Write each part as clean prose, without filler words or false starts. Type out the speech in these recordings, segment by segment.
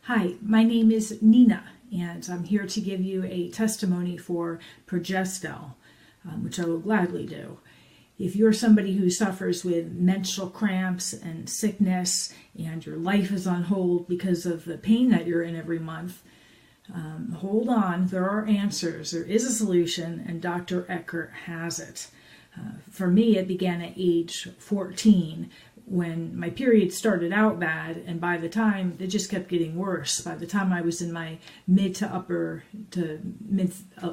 Hi, my name is Nina, and I'm here to give you a testimony for Progesterone, which I will gladly do. If you're somebody who suffers with menstrual cramps and sickness, and your life is on hold because of the pain that you're in every month, hold on, there are answers. There is a solution, and Dr. Eckert has it. For me, it began at age 14 when my period started out bad, and by the time it just kept getting worse. By the time I was in my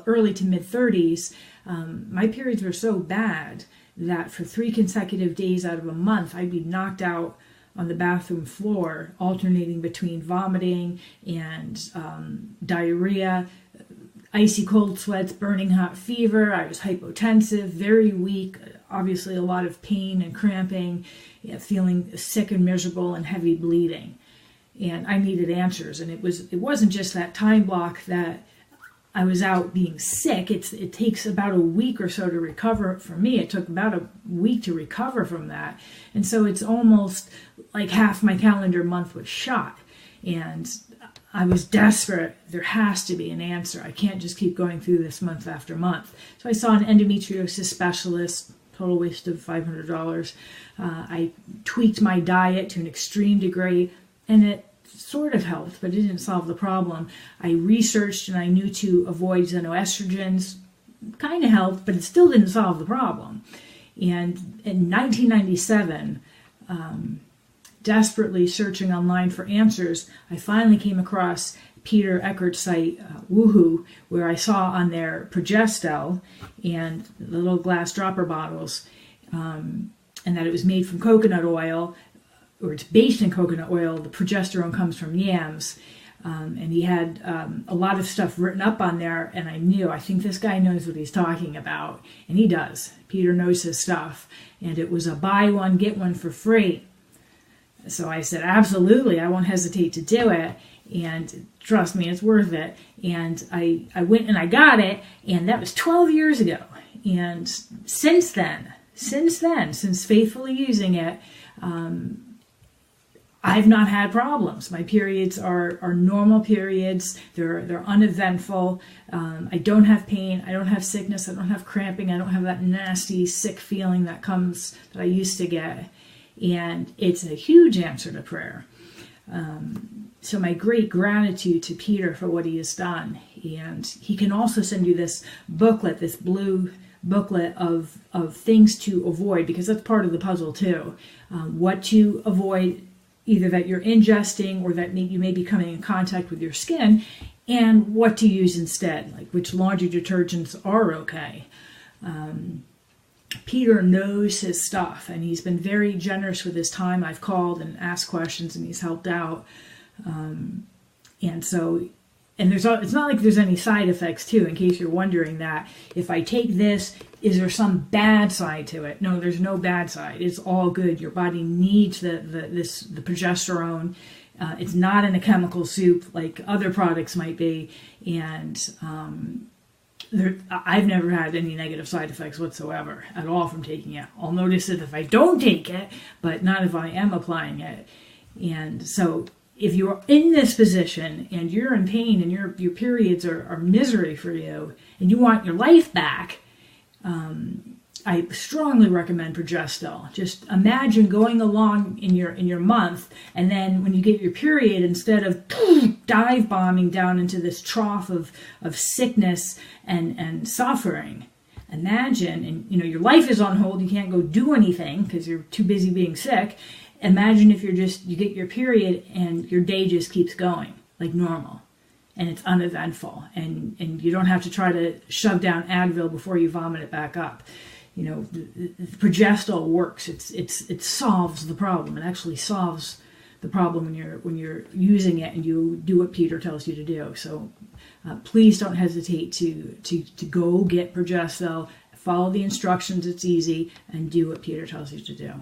early to mid 30s, my periods were so bad that for 3 consecutive days out of a month, I'd be knocked out on the bathroom floor, alternating between vomiting and diarrhea, icy cold sweats, burning hot fever. I was hypotensive, very weak, obviously a lot of pain and cramping, feeling sick and miserable and heavy bleeding. And I needed answers. And it wasn't just that time block that I was out being sick. It takes about a week or so to recover. For me, it took about a week to recover from that. And so it's almost like half my calendar month was shot. And I was desperate. There has to be an answer. I can't just keep going through this month after month. So I saw an endometriosis specialist, total waste of $500. I tweaked my diet to an extreme degree, and it sort of helped, but it didn't solve the problem. I researched and I knew to avoid Xenoestrogens. Kind of helped, but it still didn't solve the problem. And in 1997, desperately searching online for answers, I finally came across Peter Eckert's site, Woohoo, where I saw on there Progesterone and the little glass dropper bottles, and that it was made from coconut oil, or it's based in coconut oil. The progesterone comes from yams. And he had a lot of stuff written up on there, and I think this guy knows what he's talking about, and he does. Peter knows his stuff, and it was a buy one, get one for free. So I said, absolutely, I won't hesitate to do it, and trust me, it's worth it. And I went and I got it, and that was 12 years ago. And since faithfully using it, I've not had problems. My periods are normal periods. They're uneventful. I don't have pain. I don't have sickness. I don't have cramping. I don't have that nasty sick feeling that I used to get. And it's a huge answer to prayer. So my great gratitude to Peter for what he has done. And he can also send you this booklet, this blue booklet of things to avoid, because that's part of the puzzle too. What to avoid, either that you're ingesting or that you may be coming in contact with your skin, and what to use instead, like which laundry detergents are okay. Peter knows his stuff, and he's been very generous with his time. I've called and asked questions, and he's helped out. It's not like there's any side effects too, in case you're wondering that. If I take this, is there some bad side to it? No, there's no bad side. It's all good. Your body needs the progesterone. It's not in a chemical soup like other products might be. And I've never had any negative side effects whatsoever at all from taking it. I'll notice it if I don't take it, but not if I am applying it. And so if you're in this position and you're in pain and your periods are misery for you and you want your life back, I strongly recommend Progesterone. Just imagine going along in your month, and then when you get your period, instead of dive bombing down into this trough of sickness and suffering, imagine, and your life is on hold, you can't go do anything because you're too busy being sick. Imagine if you get your period and your day just keeps going like normal, and it's uneventful, and you don't have to try to shove down Advil before you vomit it back up. The Progesterone works. It solves the problem. It actually solves the problem when you're using it and you do what Peter tells you to do. So please don't hesitate to go get Progesterone. Follow the instructions. It's easy, and do what Peter tells you to do.